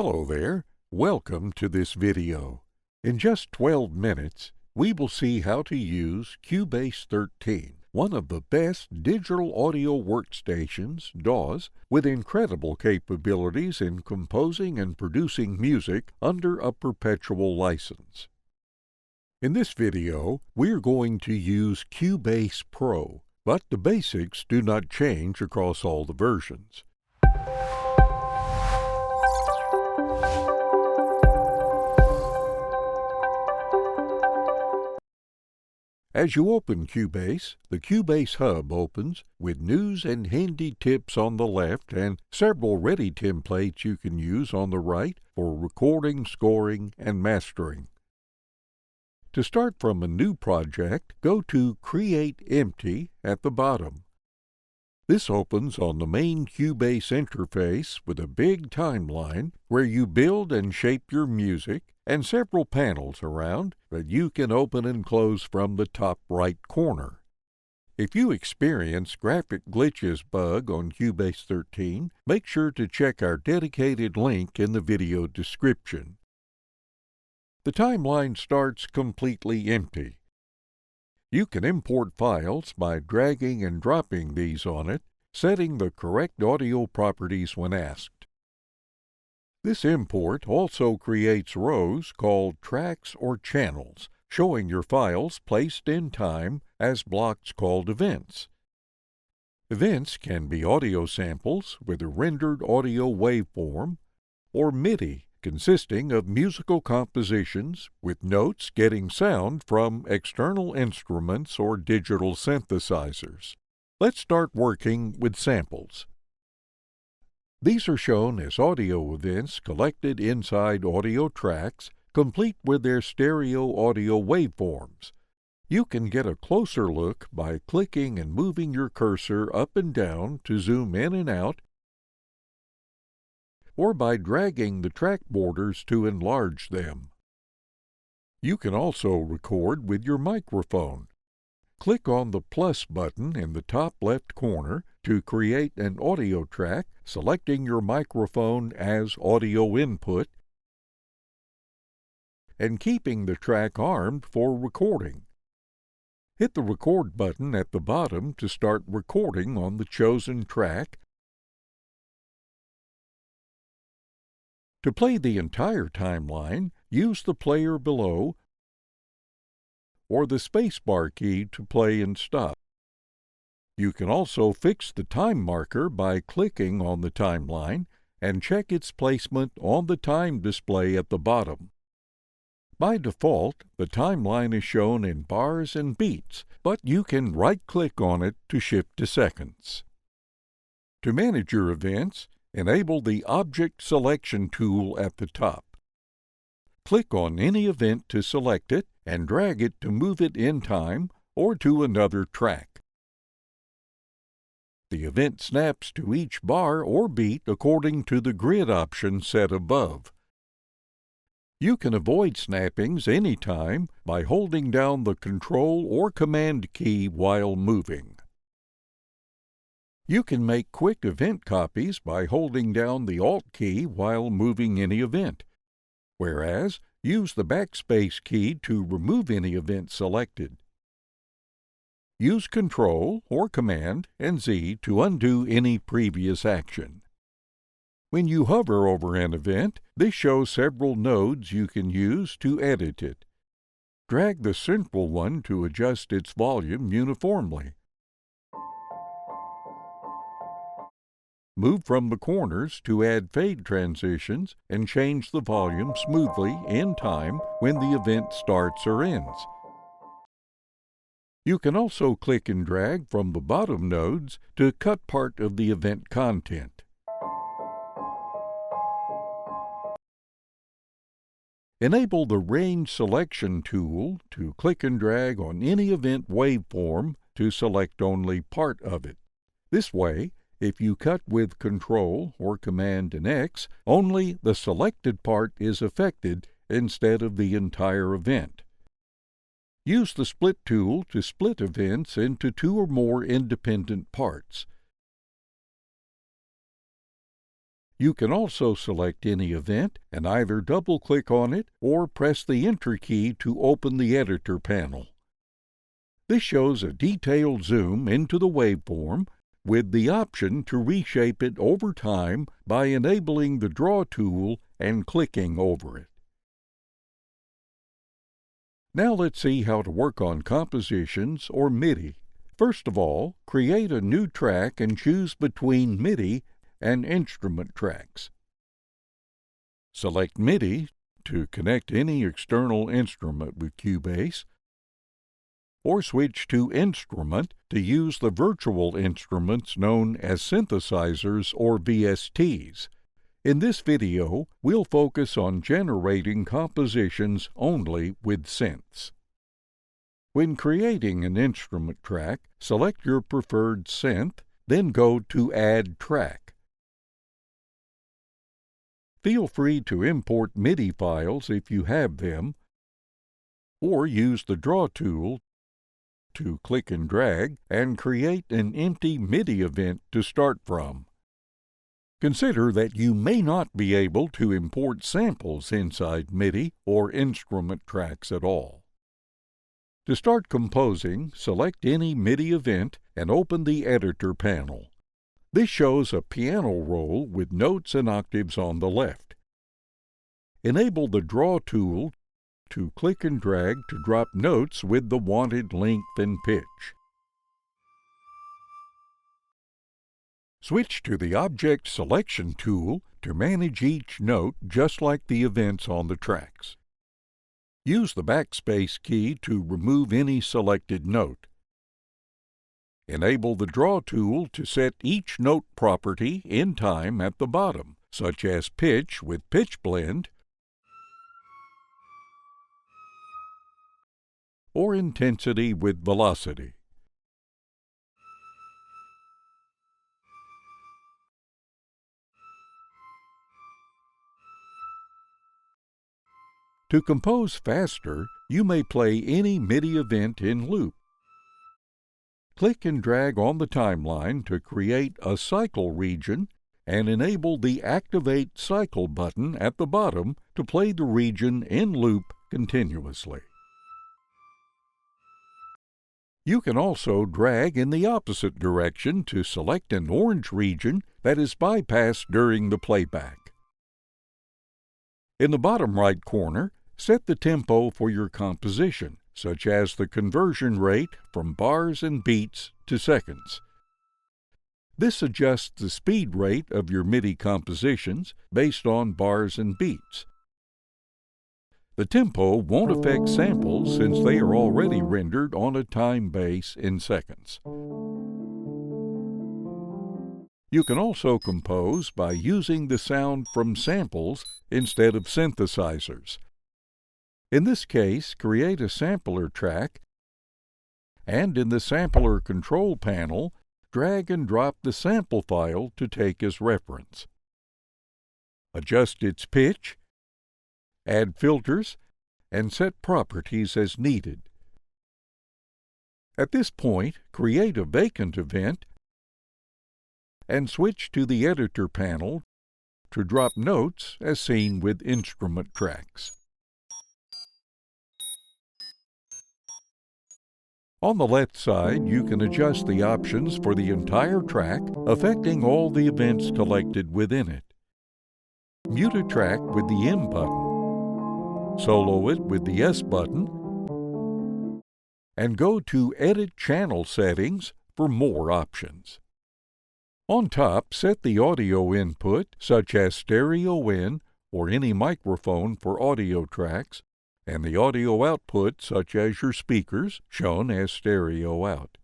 Hello there. Welcome to this video. In just 12 minutes, we will see how to use Cubase 13, one of the best digital audio workstations, DAWs, with incredible capabilities in composing and producing music under a perpetual license. In this video, we're going to use Cubase Pro, but the basics do not change across all the versions. As you open Cubase, the Cubase Hub opens with news and handy tips on the left and several ready templates you can use on the right for recording, scoring, and mastering. To start from a new project, go to Create Empty at the bottom. This opens on the main Cubase interface with a big timeline where you build and shape your music and several panels around that you can open and close from the top right corner. If you experience graphic glitches bug on Cubase 13, make sure to check our dedicated link in the video description. The timeline starts completely empty. You can import files by dragging and dropping these on it, setting the correct audio properties when asked. This import also creates rows called tracks or channels, showing your files placed in time as blocks called events. Events can be audio samples with a rendered audio waveform, or MIDI, consisting of musical compositions with notes getting sound from external instruments or digital synthesizers. Let's start working with samples. These are shown as audio events collected inside audio tracks, complete with their stereo audio waveforms. You can get a closer look by clicking and moving your cursor up and down to zoom in and out, or by dragging the track borders to enlarge them. You can also record with your microphone. Click on the plus button in the top left corner to create an audio track, selecting your microphone as audio input and keeping the track armed for recording. Hit the record button at the bottom to start recording on the chosen track. To play the entire timeline, use the player below or the spacebar key to play and stop. You can also fix the time marker by clicking on the timeline and check its placement on the time display at the bottom. By default, the timeline is shown in bars and beats, but you can right-click on it to shift to seconds. To manage your events, enable the Object Selection tool at the top. Click on any event to select it and drag it to move it in time or to another track. The event snaps to each bar or beat according to the grid option set above. You can avoid snappings anytime by holding down the Control or Command key while moving. You can make quick event copies by holding down the Alt key while moving any event, whereas use the Backspace key to remove any event selected. Use Control or Command and Z to undo any previous action. When you hover over an event, this shows several nodes you can use to edit it. Drag the central one to adjust its volume uniformly. Move from the corners to add fade transitions and change the volume smoothly in time when the event starts or ends. You can also click and drag from the bottom nodes to cut part of the event content. Enable the Range Selection tool to click and drag on any event waveform to select only part of it. This way, if you cut with Control or Command and X, only the selected part is affected instead of the entire event. Use the Split tool to split events into two or more independent parts. You can also select any event and either double-click on it or press the Enter key to open the editor panel. This shows a detailed zoom into the waveform with the option to reshape it over time by enabling the Draw tool and clicking over it. Now let's see how to work on compositions or MIDI. First of all, create a new track and choose between MIDI and instrument tracks. Select MIDI to connect any external instrument with Cubase, or switch to Instrument to use the virtual instruments known as synthesizers or VSTs. In this video, we'll focus on generating compositions only with synths. When creating an instrument track, select your preferred synth, then go to Add Track. Feel free to import MIDI files if you have them, or use the Draw tool to click and drag and create an empty MIDI event to start from. Consider that you may not be able to import samples inside MIDI or instrument tracks at all. To start composing, select any MIDI event and open the editor panel. This shows a piano roll with notes and octaves on the left. Enable the Draw tool to click and drag to drop notes with the wanted length and pitch. Switch to the Object Selection tool to manage each note just like the events on the tracks. Use the Backspace key to remove any selected note. Enable the Draw tool to set each note property in time at the bottom, such as pitch with Pitch Blend or intensity with velocity. To compose faster, you may play any MIDI event in loop. Click and drag on the timeline to create a cycle region and enable the Activate Cycle button at the bottom to play the region in loop continuously. You can also drag in the opposite direction to select an orange region that is bypassed during the playback. In the bottom right corner, set the tempo for your composition, such as the conversion rate from bars and beats to seconds. This adjusts the speed rate of your MIDI compositions based on bars and beats. The tempo won't affect samples since they are already rendered on a time base in seconds. You can also compose by using the sound from samples instead of synthesizers. In this case, create a sampler track, and in the Sampler Control panel, drag and drop the sample file to take as reference. Adjust its pitch, add filters, and set properties as needed. At this point, create a vacant event and switch to the Editor panel to drop notes as seen with instrument tracks. On the left side, you can adjust the options for the entire track, affecting all the events collected within it. Mute a track with the M button, solo it with the S button, and go to Edit Channel Settings for more options. On top, set the audio input, such as stereo in or any microphone for audio tracks, and the audio output, such as your speakers, shown as stereo out.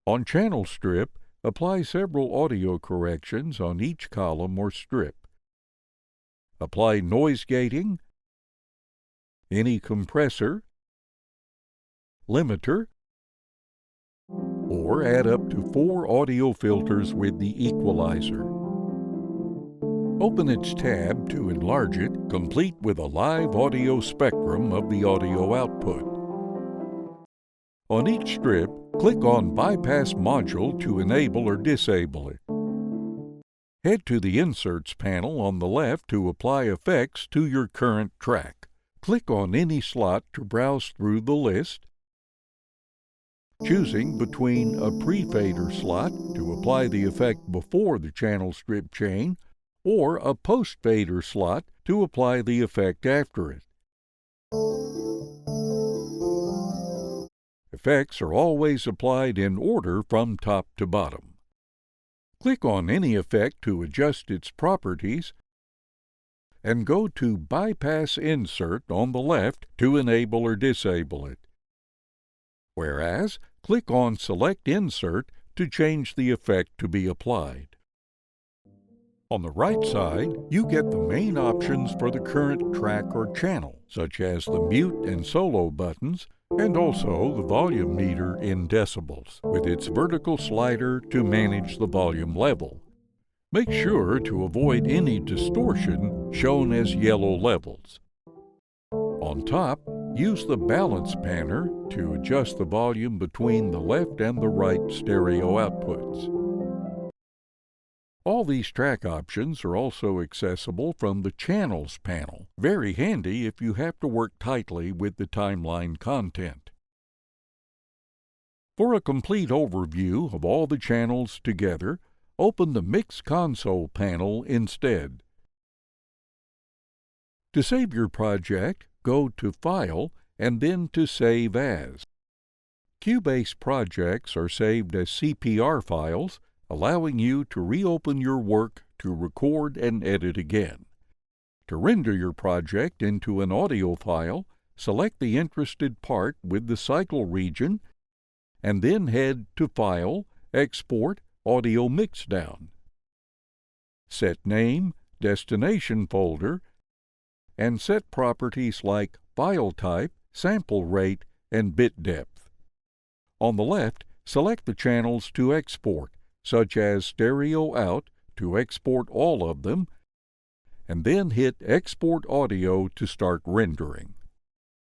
On Channel Strip, apply several audio corrections on each column or strip. Apply noise gating, any compressor, limiter, or add up to 4 audio filters with the equalizer. Open its tab to enlarge it, complete with a live audio spectrum of the audio output. On each strip, click on Bypass Module to enable or disable it. Head to the Inserts panel on the left to apply effects to your current track. Click on any slot to browse through the list, choosing between a pre-fader slot to apply the effect before the channel strip chain, or a post-fader slot to apply the effect after it. Effects are always applied in order from top to bottom. Click on any effect to adjust its properties, and go to Bypass Insert on the left to enable or disable it. Whereas, click on Select Insert to change the effect to be applied. On the right side, you get the main options for the current track or channel, such as the mute and solo buttons, and also the volume meter in decibels, with its vertical slider to manage the volume level. Make sure to avoid any distortion shown as yellow levels. On top, use the Balance Panner to adjust the volume between the left and the right stereo outputs. All these track options are also accessible from the Channels panel, very handy if you have to work tightly with the timeline content. For a complete overview of all the channels together, open the Mix Console panel instead. To save your project, go to File and then to Save As. Cubase projects are saved as CPR files, allowing you to reopen your work to record and edit again. To render your project into an audio file, select the interested part with the cycle region, and then head to File, Export, Audio Mixdown. Set name, destination folder, and set properties like file type, sample rate, and bit depth. On the left, select the channels to export, such as stereo out to export all of them, and then hit Export Audio to start rendering.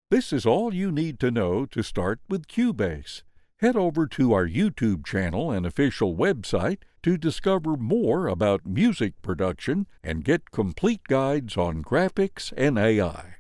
This is all you need to know to start with Cubase. Head over to our YouTube channel and official website to discover more about music production and get complete guides on graphics and AI.